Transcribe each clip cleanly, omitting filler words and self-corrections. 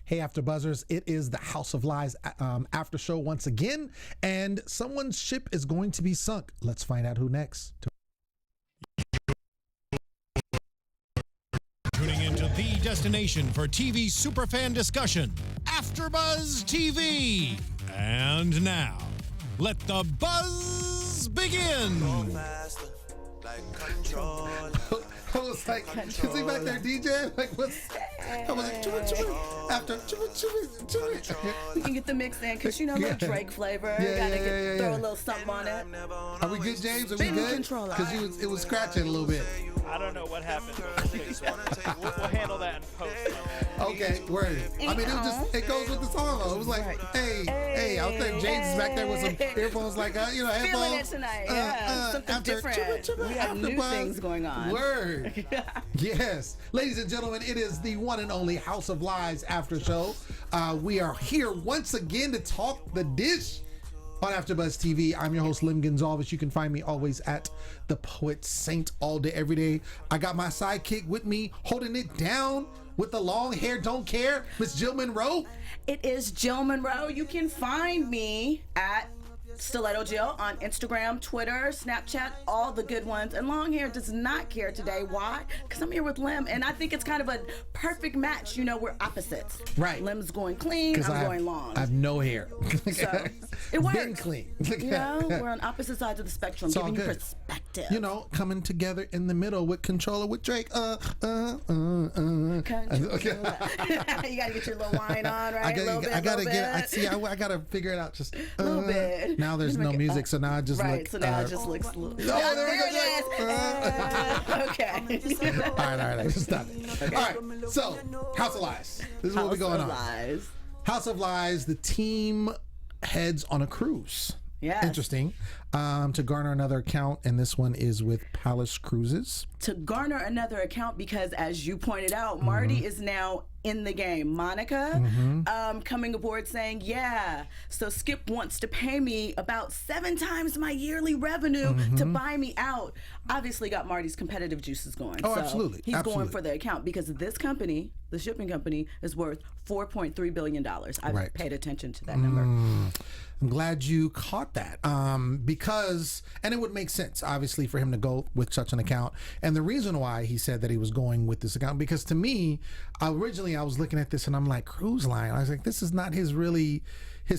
Hey, After Buzzers, it is the House of Lies after show once again, and someone's ship is going to be sunk. Let's find out who next. Tuning into the destination for TV superfan discussion, AFTERBUZZ TV. And now, let the buzz begin. I was like, is he back there DJ? Like, what's... I was like, after... We can get the mix in, because, you know, a little Drake flavor. Throw a little something on it. Are we good, James? Are we good? Because it was scratching a little bit. I don't know what happened. We'll handle that in post. Okay, word. I mean, it goes with the song, though. It was like, hey. I was thinking James is back there with some earphones, like, headphones. Feeling it tonight, yeah. Something different. We have new things going on. Word. Yes. Ladies and gentlemen, it is the one and only House of Lies after show. We are here once again to talk the dish on AfterBuzz TV. I'm your host, Lim Gonsalves. You can find me always at The Poet Saint all day, every day. I got my sidekick with me, holding it down with the long hair, don't care, Miss Jill Munroe. It is Jill Munroe. You can find me at Stiletto Jill on Instagram, Twitter, Snapchat, all the good ones. And long hair does not care today. Why? Because I'm here with Lim, and I think it's kind of a perfect match. You know, we're opposites. Right. Lim's going clean, I'm going long. I have no hair. So it works. Been clean. You know, we're on opposite sides of the spectrum, giving you perspective. You know, coming together in the middle with Controller with Drake. Controller. You gotta get your little wine on, right? I gotta figure it out. Just a little bit. Now there's no music, so now I just right, look. So now it just looks. Oh, there it is. Okay. All right. Just stop it. Okay. All right. So, House of Lies. This is what we're going on. House of Lies. The team heads on a cruise. Yes. Interesting. To garner another account, and this one is with Palace Cruises. To garner another account because, as you pointed out, Marty is now in the game. Monica coming aboard saying, yeah, so Skip wants to pay me about 7 times my yearly revenue to buy me out. Obviously got Marty's competitive juices going. Oh, so absolutely. He's going for the account because this company, the shipping company, is worth $4.3 billion. I've paid attention to that number. I'm glad you caught that because, and it would make sense, obviously, for him to go with such an account. And the reason why he said that he was going with this account, because to me, originally I was looking at this and I'm like, cruise line. I was like, this is not his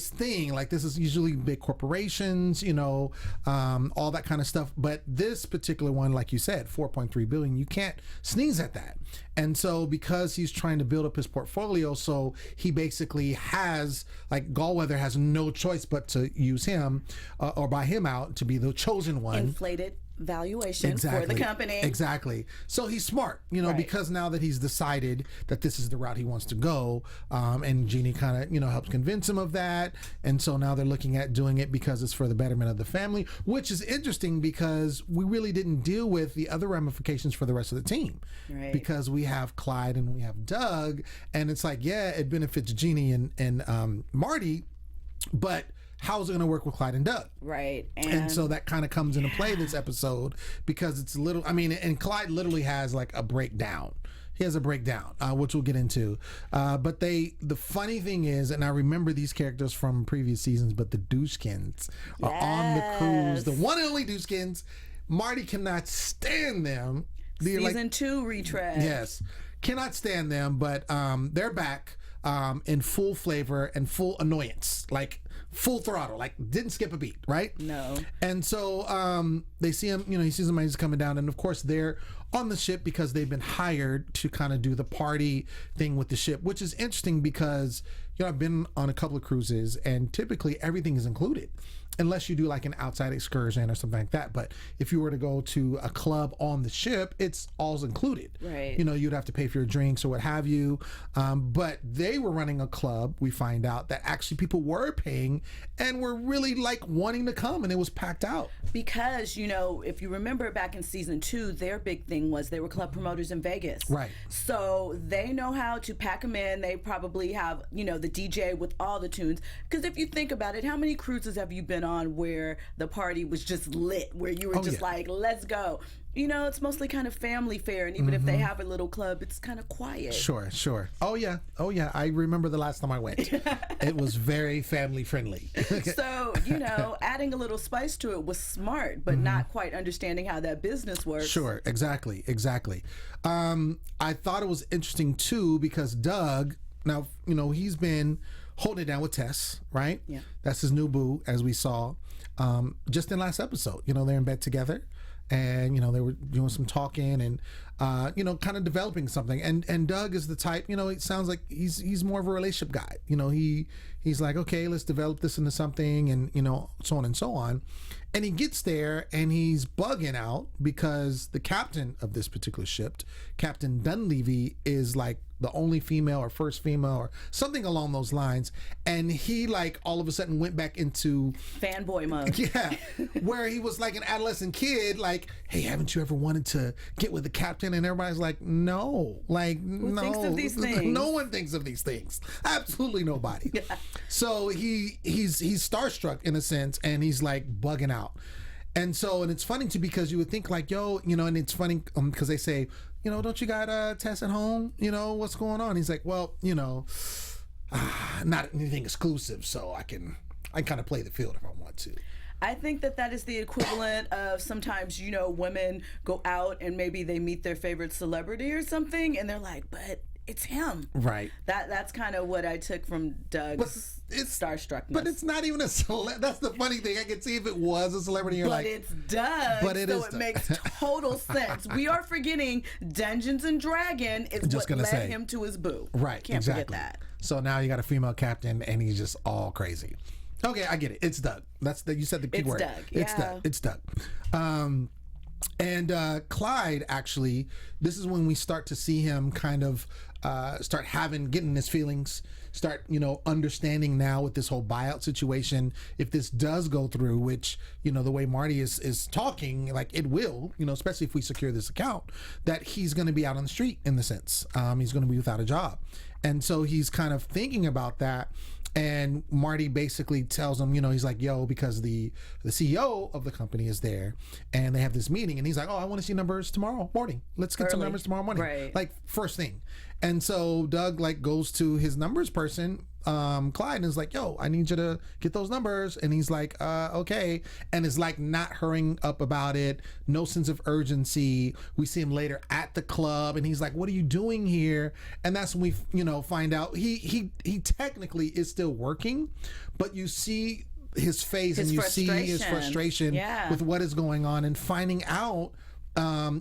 thing. Like, this is usually big corporations, you know, all that kind of stuff. But this particular one, like you said, 4.3 billion, you can't sneeze at that. And so because he's trying to build up his portfolio, so he basically has, like, Galweather has no choice but to use him or buy him out to be the chosen one. Inflated valuation for the company. Exactly. So he's smart, you know, because now that he's decided that this is the route he wants to go, and Jeannie kind of, you know, helps convince him of that. And so now they're looking at doing it because it's for the betterment of the family, which is interesting because we really didn't deal with the other ramifications for the rest of the team. Right. Because we have Clyde and we have Doug, and it's like, yeah, it benefits Jeannie and Marty, but how's it going to work with Clyde and Doug? Right. And so that kind of comes into play this episode because it's and Clyde literally has like a breakdown. He has a breakdown, which we'll get into. But the funny thing is, and I remember these characters from previous seasons, but the Douchekins are on the cruise. The one and only Douchekins. Marty cannot stand them. Season 2 retread. Yes. Cannot stand them, but they're back in full flavor and full annoyance. Like, full throttle, like didn't skip a beat, right? No. And so they see him, you know, he sees them as he's coming down, and of course they're on the ship because they've been hired to kind of do the party thing with the ship, which is interesting because, you know, I've been on a couple of cruises and typically everything is included. Unless you do like an outside excursion or something like that. But if you were to go to a club on the ship, it's all included. Right. You know, you'd have to pay for your drinks or what have you. But they were running a club, we find out, that actually people were paying and were really like wanting to come, and it was packed out. Because, you know, if you remember back in season 2, their big thing was they were club promoters in Vegas. Right. So they know how to pack them in. They probably have, you know, the DJ with all the tunes. Because if you think about it, how many cruises have you been on where the party was just lit, where you were like, let's go? you know, it's mostly kind of family fare, and even if they have a little club, it's kind of quiet. Sure. Oh yeah. I remember the last time I went. It was very family friendly. So, you know, adding a little spice to it was smart, but not quite understanding how that business works. Sure, exactly. I thought it was interesting too because Doug, now, you know, he's been holding it down with Tess, right? Yeah. That's his new boo, as we saw just in last episode. You know, they're in bed together. And, you know, they were doing some talking and, you know, kind of developing something. And Doug is the type, you know, it sounds like he's more of a relationship guy. You know, he's like, okay, let's develop this into something and, you know, so on and so on. And he gets there and he's bugging out because the captain of this particular ship, Captain Dunleavy, is like the only female or first female or something along those lines. And he like all of a sudden went back into fanboy mode. Yeah. Where he was like an adolescent kid, like, hey, haven't you ever wanted to get with the captain? And everybody's like, no, like, Who no. thinks of these things? No one thinks of these things. Absolutely nobody. Yeah. So he's starstruck in a sense, and he's like bugging out. And so, and it's funny too, because you would think like, yo, you know, and it's funny because they say, you know, don't you got Tess at home? You know, what's going on? He's like, well, you know, not anything exclusive, so I kind of play the field if I want to. I think that is the equivalent of sometimes, you know, women go out and maybe they meet their favorite celebrity or something, and they're like, but it's him. Right. That's kind of what I took from Doug's starstruckness. But it's not even a celebrity. That's the funny thing. I could see if it was a celebrity. You're but like, it's Doug. But it so is it Doug. makes total sense. We are forgetting Dungeons and Dragon is Just what gonna led say. him to his boo. right. Can't exactly. forget that. So now you got a female captain, and he's just all crazy. Okay, I get it. It's Doug. You said the key It's word. Doug, It's yeah. Doug. It's Doug. And Clyde, actually, this is when we start to see him kind of start getting his feelings, start, you know, understanding now with this whole buyout situation, if this does go through, which, you know, the way Marty is talking, like it will, you know, especially if we secure this account, that he's going to be out on the street in the sense. He's going to be without a job. And so he's kind of thinking about that. And Marty basically tells him, you know, he's like, yo, because the CEO of the company is there and they have this meeting, and he's like, oh, I want to see numbers tomorrow morning. Let's get some numbers tomorrow morning. Right. Like first thing. And so Doug like goes to his numbers person, Clyde, and is like, yo, I need you to get those numbers. And he's like, okay. And is like not hurrying up about it. No sense of urgency. We see him later at the club, and he's like, what are you doing here? And that's when we, you know, find out he technically is still working, but you see his face and you see his frustration with what is going on, and finding out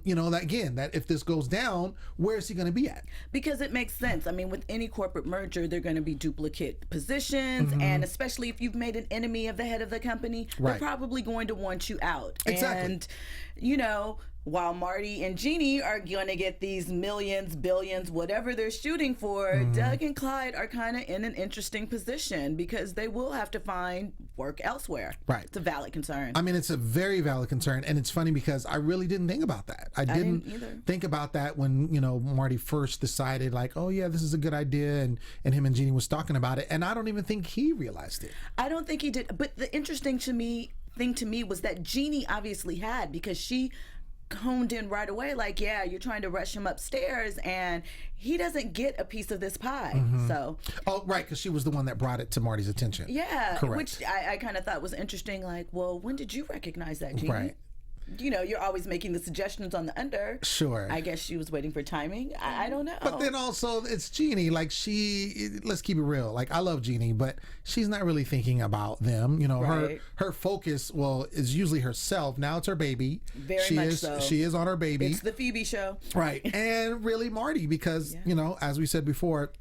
you know, that again, that if this goes down, where is he going to be at? Because it makes sense. I mean, with any corporate merger, they're going to be duplicate positions, and especially if you've made an enemy of the head of the company, they're probably going to want you out. Exactly. And, you know, while Marty and Jeannie are going to get these millions, billions, whatever they're shooting for, Doug and Clyde are kind of in an interesting position because they will have to find work elsewhere. Right. It's a valid concern. I mean, it's a very valid concern, and it's funny because I really didn't think about that. I didn't either. think about that when, you know, Marty first decided like, oh yeah, this is a good idea, and him and Jeannie was talking about it, and I don't even think he realized it. I don't think he did. But the interesting thing to me was that Jeannie obviously had, because she honed in right away, like, yeah, you're trying to rush him upstairs and he doesn't get a piece of this pie. So right, because she was the one that brought it to Marty's attention. yeah, correct. which I kind of thought was interesting, like, well, when did you recognize that, Jeannie? Right. You know, you're always making the suggestions on the under. Sure. I guess she was waiting for timing. I don't know. But then also it's Jeannie. Like let's keep it real. Like I love Jeannie, but she's not really thinking about them. You know, Right. her focus, well, is usually herself. Now it's her baby. Very much so. She is on her baby. It's the Phoebe show. Right. And really Marty, because, you know, as we said before,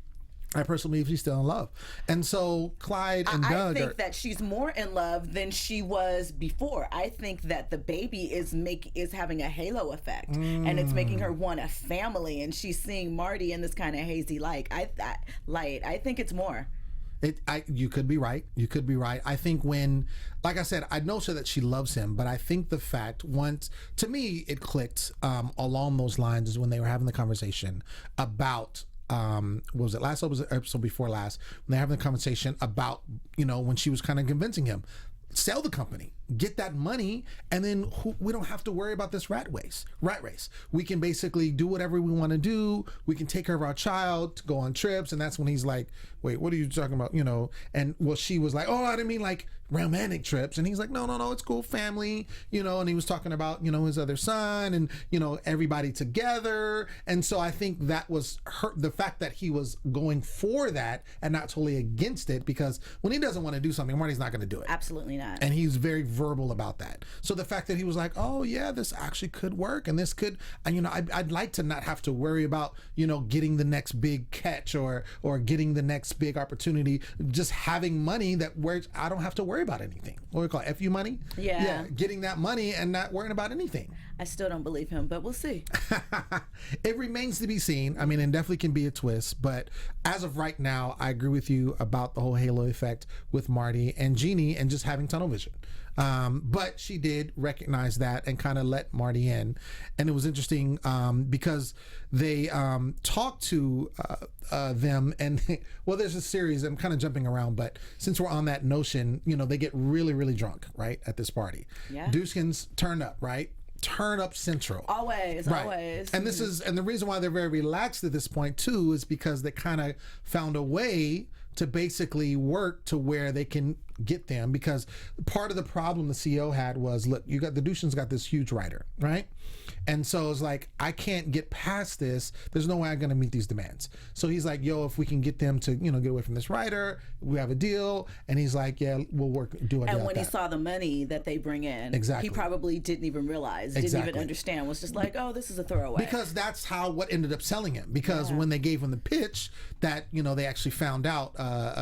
I personally believe she's still in love. And so Clyde and Doug I think that she's more in love than she was before. I think that the baby is having a halo effect, and it's making her want a family, and she's seeing Marty in this kind of hazy light. I think it's more. You could be right. You could be right. I think when, like I said, I know so that she loves him, but I think the fact to me, it clicked along those lines is when they were having the conversation about, what was it, last episode before last, when they're having the conversation about, you know, when she was kind of convincing him, sell the company, get that money, and then we don't have to worry about this rat race. We can basically do whatever we want to do. We can take care of our child, to go on trips. And that's when he's like, wait, what are you talking about? And well, she was like, oh, I didn't mean like romantic trips. And he's like, no, it's cool, family, and he was talking about, his other son and, everybody together. And so I think that was the fact that he was going for that and not totally against it, because when he doesn't want to do something, Marty's not going to do it. Absolutely not. And he's very verbal about that. So the fact that he was like, oh yeah, this actually could work, and this could, and I'd like to not have to worry about, getting the next big catch or getting the next big opportunity, just having money where I don't have to worry about anything. What do we call it? FU money? Yeah. Getting that money and not worrying about anything. I still don't believe him, but we'll see. It remains to be seen. I mean, it definitely can be a twist, but as of right now, I agree with you about the whole halo effect with Marty and Jeannie and just having tunnel vision. But she did recognize that and kind of let Marty in. And it was interesting because they talked to them, and there's a series, I'm kind of jumping around, but since we're on that notion, they get really, really drunk, right, at this party. Yeah. Duskin's turn up, right? Turn up central. Always. And the reason why they're very relaxed at this point too is because they kind of found a way to basically work to where they can get them, because part of the problem the CEO had was, look, the Dushan's got this huge writer, right? And so it's like, I can't get past this. There's no way I'm going to meet these demands. So he's like, yo, if we can get them to, get away from this writer, we have a deal. And he's like, yeah, we'll do a deal. And when he saw the money that they bring in, exactly, he probably didn't even realize, didn't even understand, was just like, oh, this is a throwaway. Because that's what ended up selling him. Because when they gave him the pitch that, they actually found out,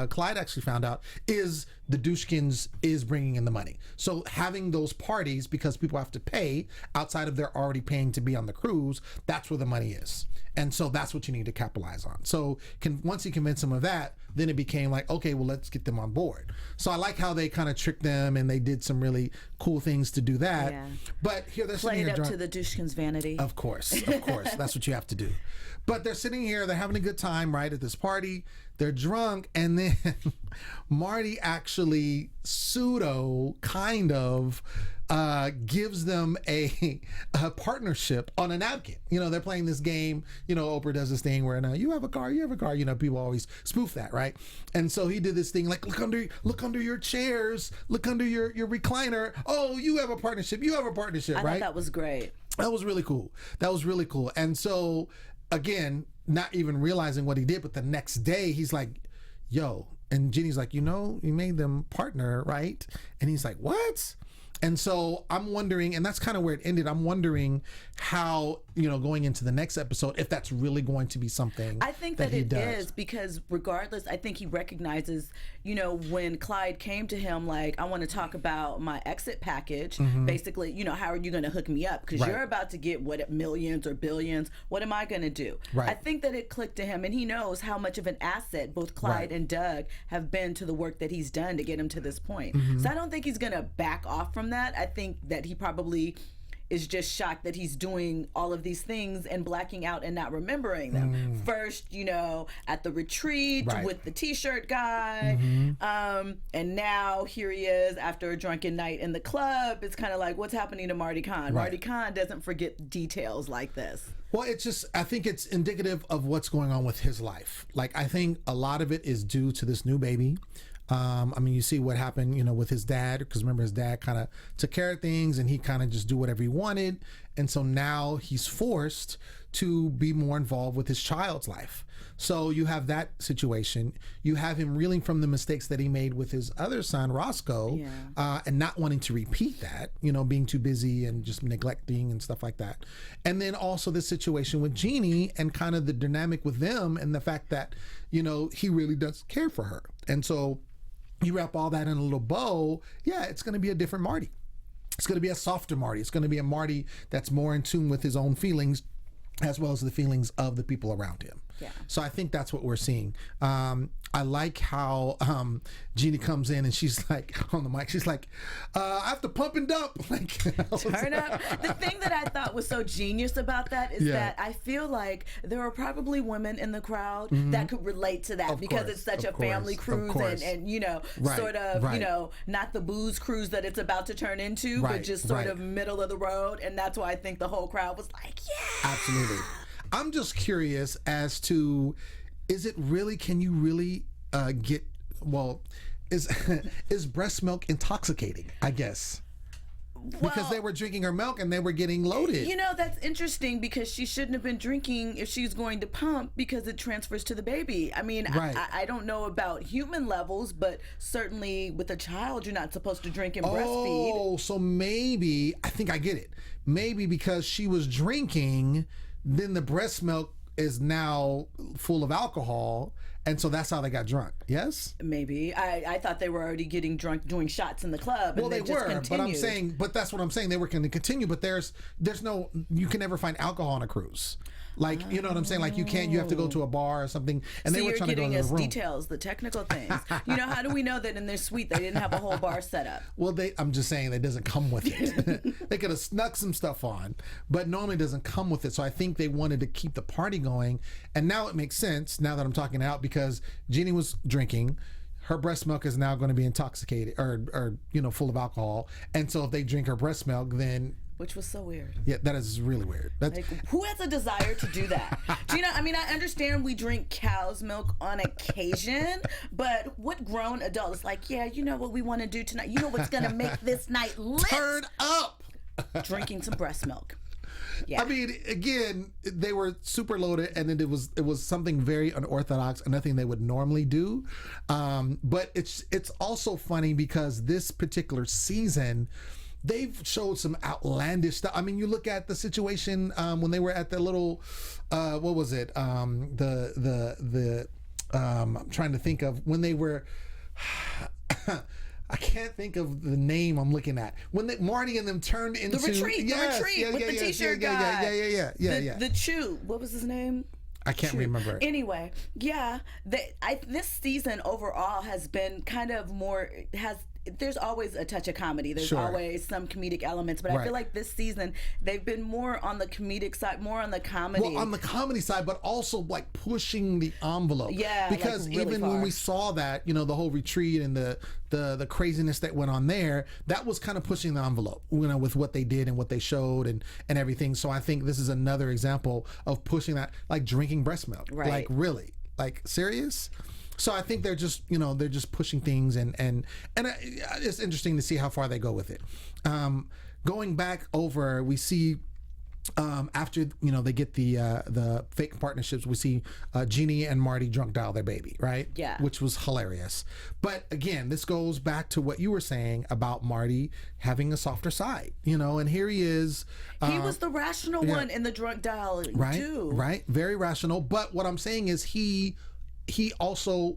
Clyde actually found out, is the Dushkins is bringing in the money. So having those parties, because people have to pay outside of their already paying to be on the cruise, that's where the money is. And so that's what you need to capitalize on. So once he convinced them of that, then it became like, okay, well, let's get them on board. So I like how they kind of tricked them, and they did some really cool things to do that. Yeah. But here they're sitting here played up to the Dushkin's vanity. Of course. That's what you have to do. But they're sitting here, they're having a good time, right, at this party. They're drunk, and then Marty actually kind of gives them a partnership on a napkin. They're playing this game. Oprah does this thing where now you have a car. People always spoof that, right? And so he did this thing like, look under your chairs, look under your recliner. Oh, you have a partnership. You have a partnership, right? I thought that was great. That was really cool. And so, again, not even realizing what he did, but the next day he's like, yo, and Jeannie's like, you made them partner, right? And he's like, what? And so I'm wondering, and that's kind of where it ended. I'm wondering how, going into the next episode, if that's really going to be something. I think that it is, because regardless, I think he recognizes, when Clyde came to him, like, I want to talk about my exit package, basically, how are you going to hook me up? Because you're about to get millions or billions. What am I going to do? Right. I think that it clicked to him, and he knows how much of an asset both Clyde and Doug have been to the work that he's done to get him to this point. So I don't think he's going to back off from that. I think that he probably is just shocked that he's doing all of these things and blacking out and not remembering them. First, at the retreat with the t-shirt guy, and now here he is after a drunken night in the club. It's kind of like, what's happening to Marty Kaan? Marty Kaan doesn't forget details like this. Well, I think it's indicative of what's going on with his life. Like, I think a lot of it is due to this new baby. You see what happened, with his dad, because remember, his dad kind of took care of things and he kind of just do whatever he wanted. And so now he's forced to be more involved with his child's life. So you have that situation. You have him reeling from the mistakes that he made with his other son, Roscoe, and not wanting to repeat that, being too busy and just neglecting and stuff like that. And then also this situation with Jeannie and kind of the dynamic with them and the fact that, he really does care for her. And so you wrap all that in a little bow, it's going to be a different Marty. It's going to be a softer Marty. It's going to be a Marty that's more in tune with his own feelings as well as the feelings of the people around him. Yeah. So I think that's what we're seeing. I like how Jeannie comes in and she's like on the mic. She's like, "I have to pump and dump." Like, turn up. The thing that I thought was so genius about that is that I feel like there are probably women in the crowd that could relate to that because it's such a family cruise and you know, sort of, you know, not the booze cruise that it's about to turn into, but just sort of middle of the road. And that's why I think the whole crowd was like, yeah. Absolutely. I'm just curious as to, is it really, can you really get, well, is breast milk intoxicating, I guess? Because they were drinking her milk and they were getting loaded. You know, that's interesting because she shouldn't have been drinking if she's going to pump because it transfers to the baby. I mean, I don't know about human levels, but certainly with a child, you're not supposed to drink and breastfeed. Oh, so maybe, I think I get it. Maybe because she was drinking, then the breast milk is now full of alcohol, and so that's how they got drunk. Yes? Maybe. I thought they were already getting drunk doing shots in the club. Well, and they just were, continued. but I'm saying, but that's what I'm saying. They were going to continue, but there's no, you can never find alcohol on a cruise. Like, you know what I'm saying? Like, you can't, you have to go to a bar or something, and so they were trying to go to the room. you're getting us details, the technical things. You know, how do we know that in their suite they didn't have a whole bar set up? Well, I'm just saying it doesn't come with it. They could have snuck some stuff on, but normally it doesn't come with it. So I think they wanted to keep the party going. And now it makes sense, now that I'm talking out, because Jeannie was drinking. Her breast milk is now going to be intoxicated or you know, full of alcohol. And so if they drink her breast milk, then... Which was so weird. Yeah, that is really weird. That's, like, who has a desire to do that? Gina, I mean, I understand we drink cow's milk on occasion, but what grown adult is like, yeah, you know what we want to do tonight? You know what's going to make this night lit? Turn up! Drinking some breast milk. Yeah. I mean, again, they were super loaded, and it was something very unorthodox and nothing they would normally do. But it's also funny because this particular season, they've showed some outlandish stuff. I mean, you look at the situation when they were at the little, what was it? I'm trying to think of when they were. I can't think of the name I'm looking at. When Marty and them turned into the retreat with the t-shirt guy. Yeah. The Chew. What was his name? I can't remember. Anyway, yeah, this season overall has been kind of more there's always a touch of comedy. There's always some comedic elements, but I feel like this season they've been more on the comedic side, more on the comedy. Well, on the comedy side, but also like pushing the envelope. Yeah, because like really even when we saw that, you know, the whole retreat and the craziness that went on there, that was kind of pushing the envelope, you know, with what they did and what they showed and everything. So I think this is another example of pushing that, like drinking breast milk. Right. Like really, like serious. So I think they're just, you know, they're just pushing things and it's interesting to see how far they go with it. Going back over, we see after, you know, they get the fake partnerships, we see Jeannie and Marty drunk dial their baby, right? Yeah. Which was hilarious. But again, this goes back to what you were saying about Marty having a softer side, you know, and here he is. He was the rational one in the drunk dialing too. Right. Very rational. But what I'm saying is he also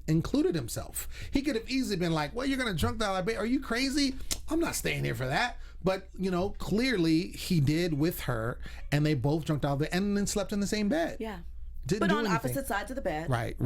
included himself. He could have easily been like, well, you're going to drunk dial our baby. Are you crazy? I'm not staying here for that. But, you know, clearly he did with her, and they both drunk dialed and then slept in the same bed. Yeah. Didn't but do on anything. opposite sides of the bed. Right.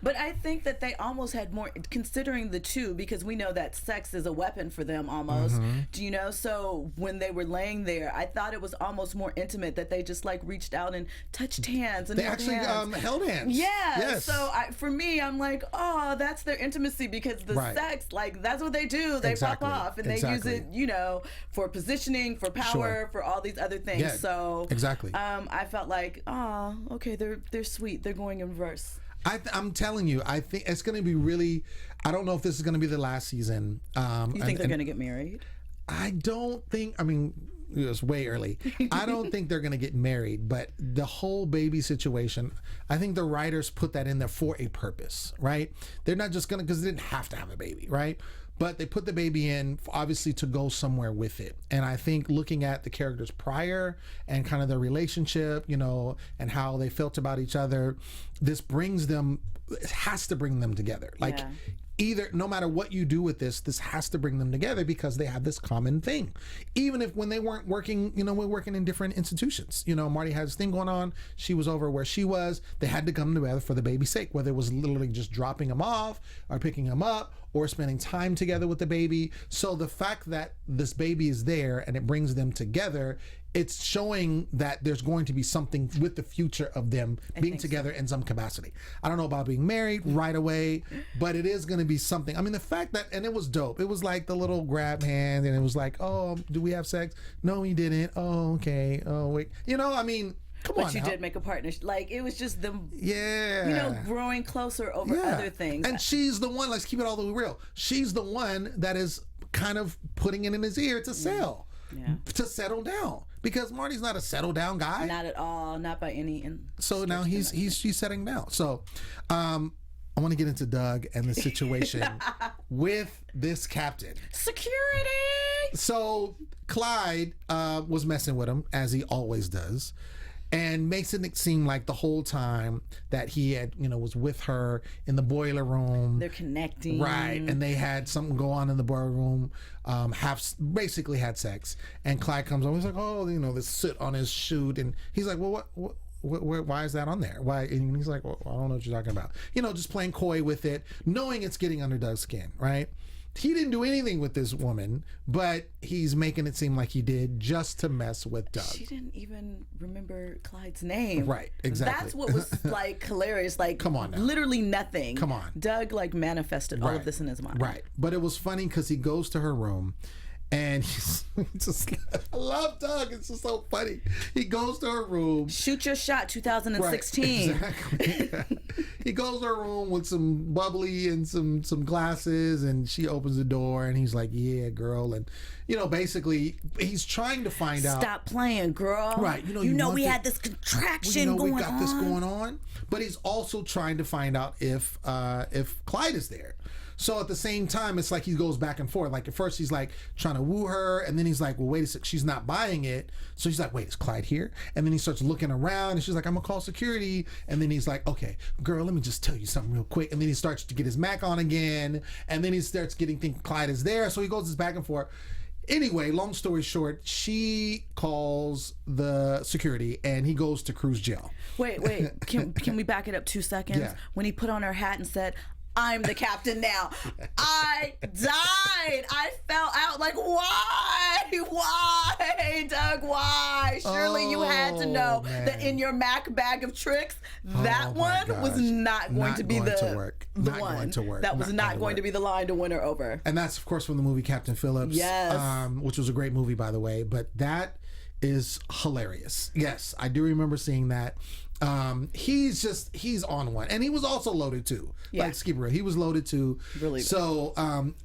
But I think that they almost had more, considering the two, because we know that sex is a weapon for them almost. Do you know? So when they were laying there, I thought it was almost more intimate that they just like reached out and touched hands and they actually held hands. Yeah. Yes. So for me, I'm like, oh, that's their intimacy, because the sex, like that's what they do. They pop off and they use it, you know, for positioning, for power, for all these other things. Yeah, so exactly. I felt like, oh, okay, they're sweet. They're going in reverse. I'm telling you, I think it's going to be really. I don't know if this is going to be the last season. You think they're going to get married? I don't think. I mean, it was way early. I don't think they're going to get married. But the whole baby situation, I think the writers put that in there for a purpose, right? They're not just going to, because they didn't have to have a baby, right? But they put the baby in, obviously, to go somewhere with it. And I think looking at the characters prior and kind of their relationship, you know, and how they felt about each other, this brings them, it has to bring them together. Like, either, no matter what you do with this has to bring them together because they have this common thing. Even if when they weren't working, we're working in different institutions. Marty had this thing going on. She was over where she was. They had to come together for the baby's sake, whether it was literally just dropping him off or picking him up or spending time together with the baby. So the fact that this baby is there and it brings them together, it's showing that there's going to be something with the future of them being together in some capacity. I don't know about being married right away, but it is going to be something. I mean, the fact that, and it was dope. It was like the little grab hand and it was like, oh, do we have sex? No, he didn't. Oh, okay. Oh, wait. I mean, come on. But you did make a partnership. Like, it was just them, yeah, growing closer over other things. And she's the one, let's keep it all the way real. She's the one that is kind of putting it in his ear to sell. Yeah. To settle down, because Marty's not a settle down guy. Not at all, not by any. So now she's settling down. So, I want to get into Doug and the situation with this captain. Security. So Clyde was messing with him as he always does, and makes it seem like the whole time that he had, was with her in the boiler room. They're connecting. Right. And they had something go on in the boiler room, basically had sex. And Clyde comes over, he's like, oh, this soot on his shoe. And he's like, well, why is that on there? Why? And he's like, well, I don't know what you're talking about. Just playing coy with it, knowing it's getting under Doug's skin, right? He didn't do anything with this woman, but he's making it seem like he did just to mess with Doug. She didn't even remember Clyde's name. Right, exactly. That's what was hilarious. Come on now. Literally nothing. Come on. Doug manifested all of this in his mind. Right. But it was funny because he goes to her room and he's just, I love Doug. It's just so funny. He goes to her room. Shoot your shot 2016. Right, exactly. He goes to her room with some bubbly and some glasses, and she opens the door and he's like, yeah, girl. And, basically he's trying to find out. Stop playing, girl. Right. We had this contraction going on. We got this going on. But he's also trying to find out if Clyde is there. So at the same time, it's like he goes back and forth. Like at first he's like trying to woo her, and then he's like, well, wait a sec, she's not buying it. So he's like, wait, is Clyde here? And then he starts looking around, and she's like, I'm gonna call security. And then he's like, okay, girl, let me just tell you something real quick. And then he starts to get his Mac on again, and then he starts thinking Clyde is there. So he goes back and forth. Anyway, long story short, she calls the security and he goes to cruise jail. Wait, can we back it up 2 seconds? Yeah. When he put on her hat and said, I'm the captain now. I died. I fell out. Like, why? Why, Doug? Why? Surely you had to know that in your Mac bag of tricks, that one was not going to be the one. That was not going to be the line to win her over. And that's, of course, from the movie Captain Phillips. Yes. Which was a great movie, by the way. But that is hilarious. Yes, I do remember seeing that. He's on one, and he was also loaded too. Yeah. Like Skip Real, he was loaded too. Really. So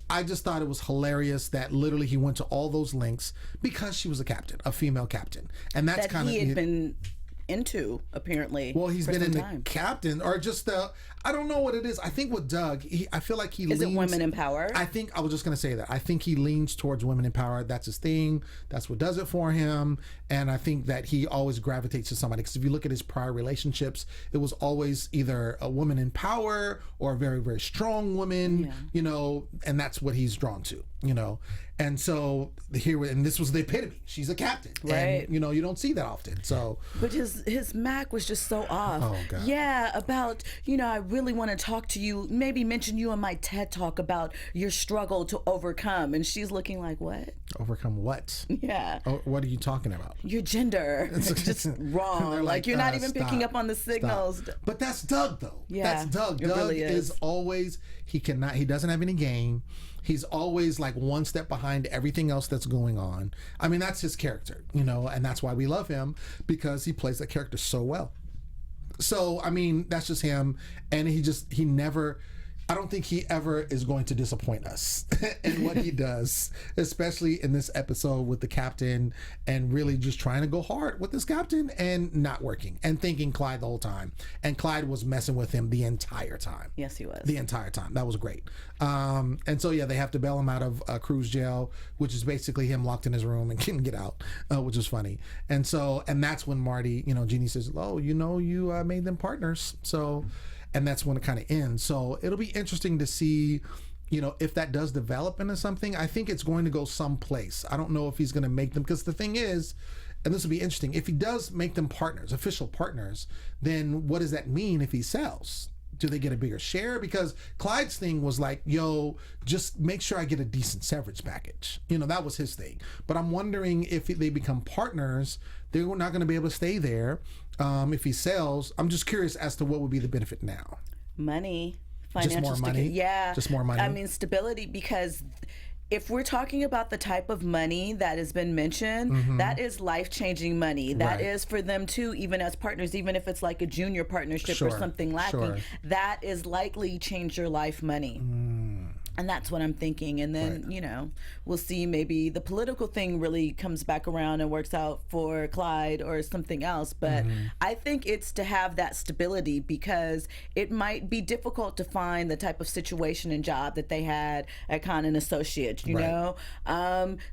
I just thought it was hilarious that literally he went to all those links because she was a captain, a female captain, and that's kind of he had been into apparently. Well, he's been in the captain or just the. I don't know what it is. I think with Doug, I feel like he leans. Is it women in power? I was just going to say that. I think he leans towards women in power. That's his thing. That's what does it for him. And I think that he always gravitates to somebody. Because if you look at his prior relationships, it was always either a woman in power or a very, very strong woman, and that's what he's drawn to, And so and this was the epitome. She's a captain. Right. And, you don't see that often. So. But his Mac was just so off. Oh, God. Yeah, about, I really want to talk to you, maybe mention you in my TED Talk about your struggle to overcome. And she's looking like, what? Overcome what? Yeah. Oh, what are you talking about? Your gender. It's just wrong. Like you're not even picking up on the signals. Stop. But that's Doug, though. Yeah, that's Doug. Doug really is always, he doesn't have any game. He's always like one step behind everything else that's going on. I mean, that's his character, and that's why we love him, because he plays that character so well. So, I mean, that's just him. And he never, I don't think he ever is going to disappoint us in what he does, especially in this episode with the captain and really just trying to go hard with this captain and not working and thinking Clyde the whole time. And Clyde was messing with him the entire time. Yes, he was. The entire time. That was great. And so, yeah, they have to bail him out of cruise jail, which is basically him locked in his room and couldn't get out, which is funny. And that's when Marty, Jeannie says, oh, you made them partners. So, and that's when it kind of ends. So it'll be interesting to see, you know, if that does develop into something. I think it's going to go someplace. I don't know if he's going to make them, because the thing is, and this will be interesting, if he does make them partners, official partners, then what does that mean if he sells? Do they get a bigger share? Because Clyde's thing was like, yo, just make sure I get a decent severance package. You know, that was his thing. But I'm wondering if they become partners, they're not going to be able to stay there. If he sells, I'm just curious as to what would be the benefit now. Money. Just more money? Yeah. Just more money? I mean, stability, because if we're talking about the type of money that has been mentioned, that is life-changing money. That is for them too, even as partners, even if it's like a junior partnership or something lacking, that is likely change your life money. And that's what I'm thinking. And then, you know, we'll see, maybe the political thing really comes back around and works out for Clyde or something else. But I think it's to have that stability, because it might be difficult to find the type of situation and job that they had at Kaan Associates, you know.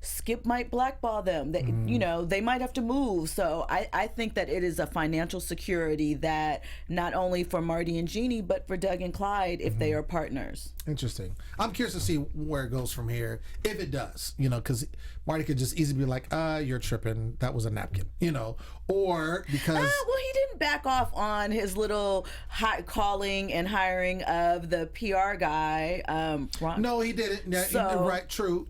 Skip might blackball them. They, you know, they might have to move. So I think that it is a financial security that not only for Marty and Jeannie, but for Doug and Clyde if they are partners. Interesting. I'm curious to see where it goes from here, if it does, you know, because Marty could just easily be like, you're tripping, that was a napkin, you know, or because well, he didn't back off on his little calling and hiring of the PR guy. No, he didn't. Yeah, So, right, true.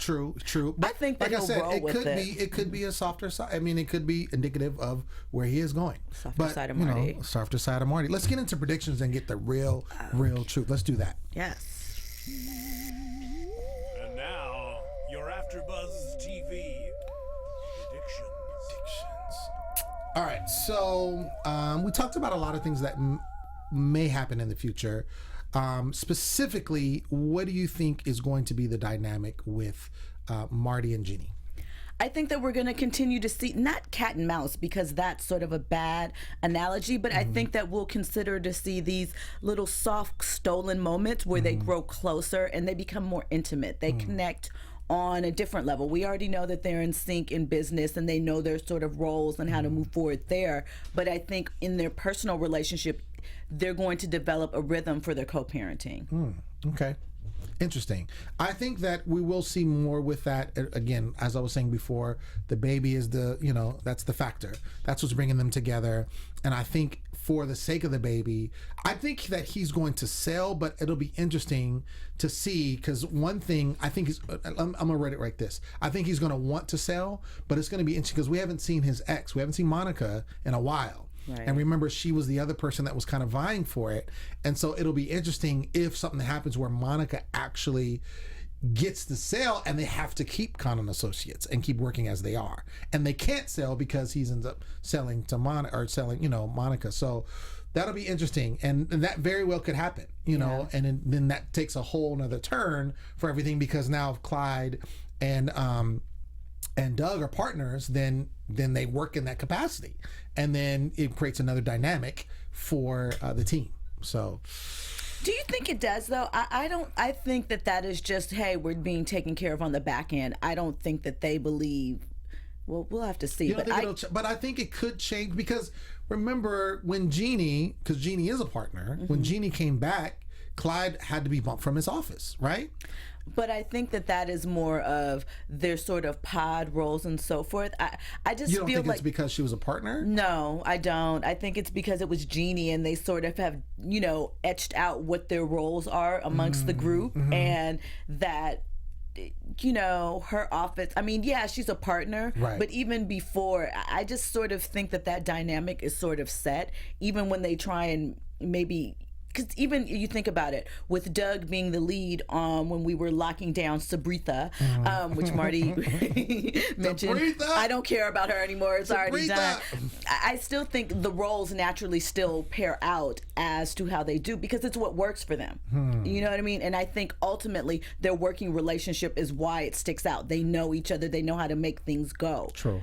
But I think that like I he'll said, roll it with could it. be, it could be a softer side. I mean, it could be indicative of where he is going. Softer side of you Marty. know, softer side of Marty. Let's get into predictions and get the real truth. Let's do that. Yes. And now, your AfterBuzz TV predictions. All right, so we talked about a lot of things that may happen in the future. Specifically, what do you think is going to be the dynamic with Marty and Jeannie? I think that we're going to continue to see, not cat and mouse, because that's sort of a bad analogy, but I think that we'll consider to see these little soft stolen moments where they grow closer and they become more intimate. They connect on a different level. We already know that they're in sync in business and they know their sort of roles and how to move forward there. But I think in their personal relationship, they're going to develop a rhythm for their co-parenting. Okay. Interesting. I think that we will see more with that. Again, as I was saying before, the baby is the, you know, that's the factor. That's what's bringing them together. And I think for the sake of the baby, I think that he's going to sell, but it'll be interesting to see, because one thing I think is, I'm going to read it like this. I think he's going to want to sell, but it's going to be interesting because we haven't seen his ex. We haven't seen Monica in a while. Right. And remember, she was the other person that was kind of vying for it. And so it'll be interesting if something happens where Monica actually gets the sale and they have to keep Kaan Associates and keep working as they are. And they can't sell because he ends up selling to Monica, or selling, you know, Monica. So that'll be interesting. And that very well could happen, you know, and then that takes a whole nother turn for everything, because now if Clyde and Doug are partners, then they work in that capacity, and then it creates another dynamic for the team. So, Do you think it does though? I don't. I think that is just, hey, we're being taken care of on the back end. I don't think that they believe. Well, we'll have to see. You don't think but I think it could change, because remember when Jeannie, because Jeannie is a partner, when Jeannie came back, Clyde had to be bumped from his office, right? But I think that is more of their sort of pod roles and so forth. I just You don't feel think like it's because she was a partner? No, I don't. I think it's because it was Jeannie, and they sort of have, you know, etched out what their roles are amongst the group, and that, you know, her office, I mean, yeah, she's a partner, Right. but even before, I just sort of think that dynamic is sort of set, even when they try and maybe, because even you think about it, with Doug being the lead when we were locking down Sabritha, which Marty mentioned. Sabritha! I don't care about her anymore. It's already Sabritha! done. I still think the roles naturally still pair out as to how they do, because it's what works for them. You know what I mean? And I think ultimately their working relationship is why it sticks out. They know each other. They know how to make things go. True.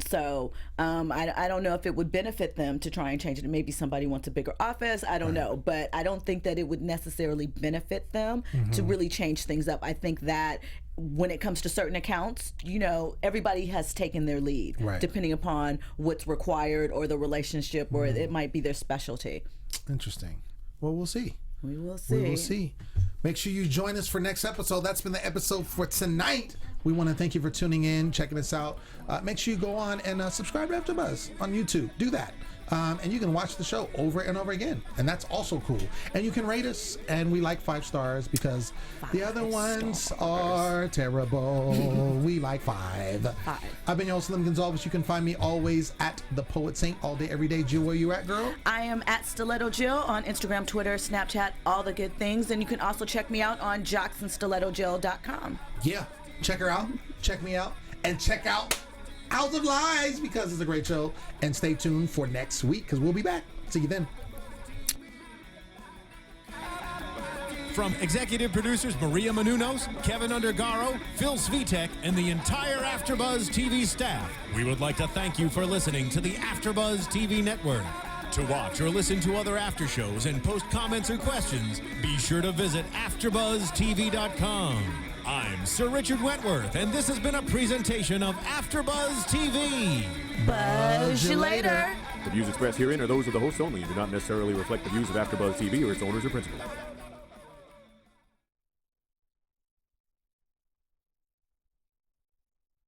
So I don't know if it would benefit them to try and change it. Maybe somebody wants a bigger office. I don't know. But I don't think that it would necessarily benefit them to really change things up. I think that when it comes to certain accounts, you know, everybody has taken their lead, Right. depending upon what's required or the relationship, or it might be their specialty. Interesting. Well, we'll see. We will see. We will see. Make sure you join us for next episode. That's been the episode for tonight. We want to thank you for tuning in, checking us out. Make sure you go on and subscribe to AfterBuzz on YouTube. Do that. And you can watch the show over and over again. And that's also cool. And you can rate us. And we like 5 stars because the other ones are terrible. We like 5. I've been your host, Slim Gonsalves. You can find me always at The Poet Saint all day, every day. Jill, where you at, girl? I am at Stiletto Jill on Instagram, Twitter, Snapchat, all the good things. And you can also check me out on jocksandstilettojill.com. Yeah. Check her out. Check me out. And check out House of Lies because it's a great show. And stay tuned for next week because we'll be back. See you then. From executive producers Maria Menounos, Kevin Undergaro, Phil Svitek, and the entire AfterBuzz TV staff, we would like to thank you for listening to the AfterBuzz TV network. To watch or listen to other after shows and post comments or questions, be sure to visit AfterBuzzTV.com. I'm Sir Richard Wentworth, and this has been a presentation of AfterBuzz TV. Buzz you later. The views expressed herein are those of the hosts only and do not necessarily reflect the views of AfterBuzz TV or its owners or principals.